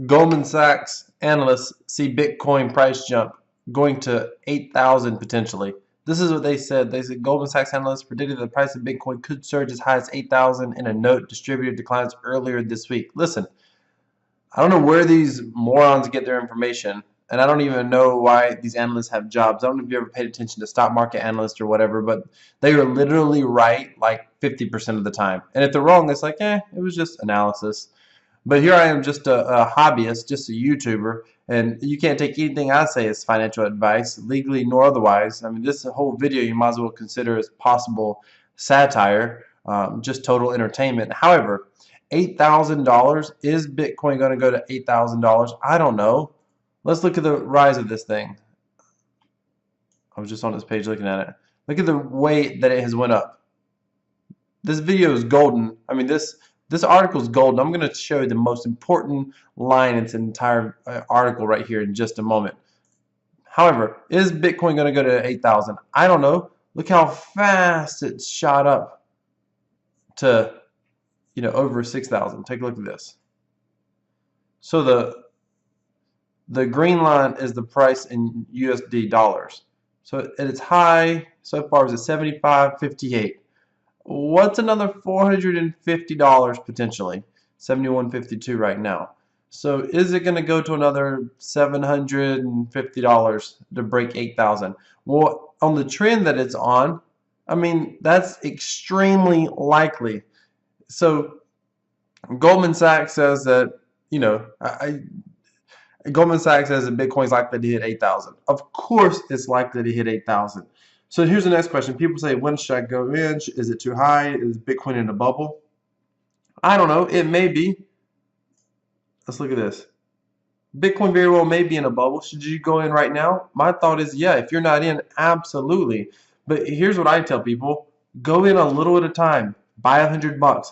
Goldman Sachs analysts see Bitcoin price jump going to 8,000 potentially. This is what they said. They said Goldman Sachs analysts predicted the price of Bitcoin could surge as high as 8,000 in a note distributed to clients earlier this week. Listen, I don't know where these morons get their information, and I don't even know why these analysts have jobs. I don't know if you ever paid attention to stock market analysts or whatever, but they are literally right like 50% of the time. And if they're wrong, it's like, it was just analysis. But here I am, just a hobbyist, just a YouTuber, and you can't take anything I say as financial advice, legally nor otherwise. I mean, this whole video you might as well consider as possible satire, just total entertainment. However, $8,000, is Bitcoin going to go to $8,000? I don't know. Let's look at the rise of this thing. I was just on this page looking at it. Look at the way that it has went up. This video is golden. I mean, this article is golden. I'm going to show you the most important line in its entire article right here in just a moment. However, is Bitcoin going to go to 8,000? I don't know. Look how fast it shot up to, over 6,000. Take a look at this. So the green line is the price in USD dollars. So at its high so far is at 75.58. What's another $450 potentially? 71.52 right now. So is it going to go to another $750 to break 8,000? Well, on the trend that it's on, I mean, that's extremely likely. So Goldman Sachs says that, Goldman Sachs says that Bitcoin is likely to hit 8,000. Of course it's likely to hit 8,000. So here's the next question. People say, when should I go in? Is it too high? Is Bitcoin in a bubble? I don't know. It may be. Let's look at this. Bitcoin very well may be in a bubble. Should you go in right now? My thought is, yeah. If you're not in, absolutely. But here's what I tell people. Go in a little at a time. Buy $100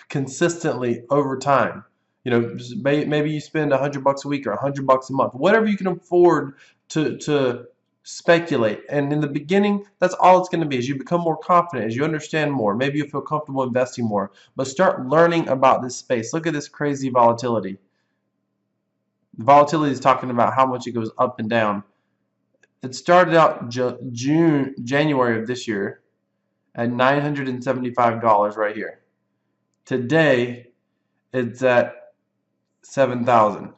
consistently over time. Maybe you spend $100 a week or $100 a month. Whatever you can afford to speculate. And in the beginning, that's all it's going to be. As you become more confident, as you understand more, maybe you feel comfortable investing more. But start learning about this space. Look at this crazy volatility. The volatility is talking about how much it goes up and down. It started out January of this year at $975 right here. Today, it's at 7,000,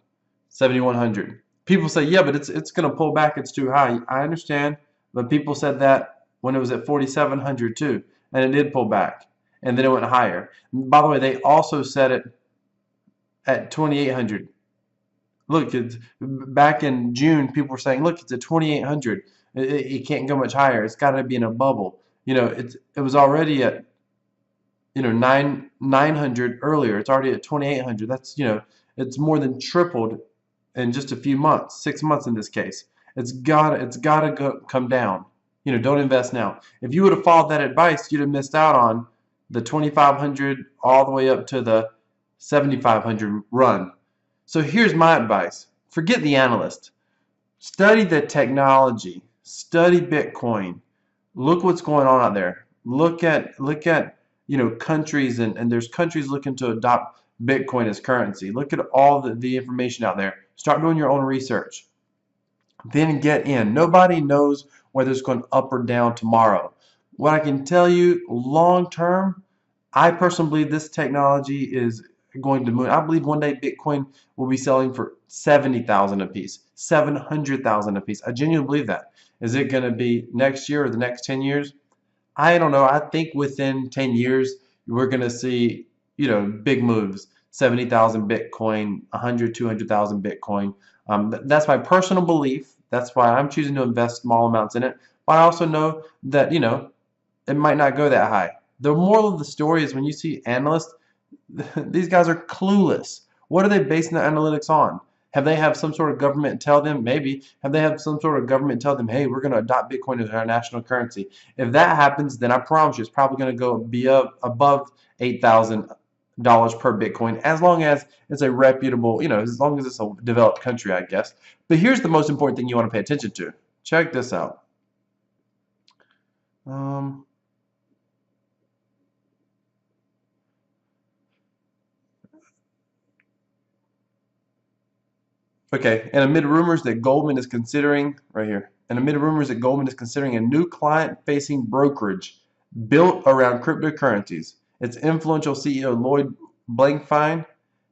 7,100. People say, yeah, but it's going to pull back. It's too high. I understand, but people said that when it was at 4,700 too, and it did pull back, and then it went higher. By the way, they also said it at 2,800. Look, it's back in June. People were saying, look, it's at 2,800. It can't go much higher. It's got to be in a bubble. It was already at 900 earlier. It's already at 2,800. That's it's more than tripled in just a few months, 6 months in this case. It's gotta come down. Don't invest now. If you would have followed that advice, you'd have missed out on the 2,500 all the way up to the 7,500 run. So here's my advice. Forget the analyst. Study the technology. Study Bitcoin. Look what's going on out there. Look at countries, and there's countries looking to adopt Bitcoin as currency. Look at all the information out there. Start doing your own research. Then get in. Nobody knows whether it's going up or down tomorrow. What I can tell you, long term, I personally believe this technology is going to move. I believe one day Bitcoin will be selling for 70,000 a piece, 700,000 a piece. I genuinely believe that. Is it going to be next year or the next 10 years? I don't know. I think within 10 years, we're going to see, big moves. 70,000 Bitcoin, 100, 200,000 Bitcoin. That's my personal belief. That's why I'm choosing to invest small amounts in it. But I also know that, it might not go that high. The moral of the story is when you see analysts, these guys are clueless. What are they basing the analytics on? Have they have some sort of government tell them? Maybe. Have they have some sort of government tell them, hey, we're going to adopt Bitcoin as our national currency? If that happens, then I promise you it's probably going to go be up above $8,000 per Bitcoin, as long as it's a reputable, as long as it's a developed country, I guess. But here's the most important thing you want to pay attention to. Check this out. Okay, and amid rumors that Goldman is considering, right here, and amid rumors that Goldman is considering a new client-facing brokerage built around cryptocurrencies, its influential CEO Lloyd Blankfein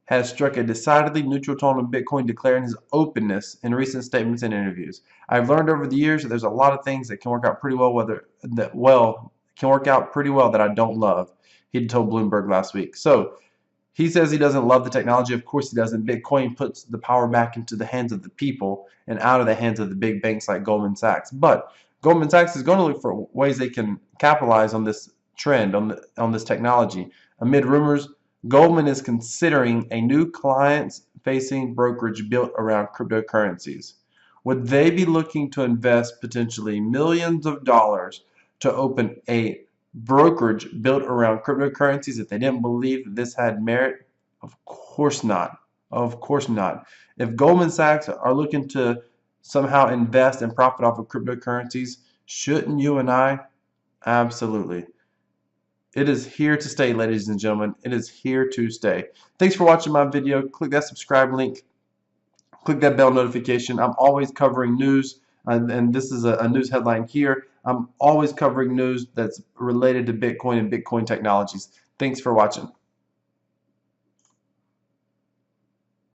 has struck a decidedly neutral tone on Bitcoin, declaring his openness in recent statements and interviews. I've learned over the years that there's a lot of things that can work out pretty well, can work out pretty well that I don't love. He told Bloomberg last week. So he says he doesn't love the technology. Of course he doesn't. Bitcoin puts the power back into the hands of the people and out of the hands of the big banks like Goldman Sachs. But Goldman Sachs is going to look for ways they can capitalize on this trend, on this technology. Amid rumors, Goldman is considering a new client-facing brokerage built around cryptocurrencies. Would they be looking to invest potentially millions of dollars to open a brokerage built around cryptocurrencies if they didn't believe that this had merit? Of course not. Of course not. If Goldman Sachs are looking to somehow invest and profit off of cryptocurrencies, shouldn't you and I? Absolutely. It is here to stay, ladies and gentlemen. It is here to stay. Thanks for watching my video. Click that subscribe link. Click that bell notification. I'm always covering news, and this is a news headline here. I'm always covering news that's related to Bitcoin and Bitcoin technologies. Thanks for watching.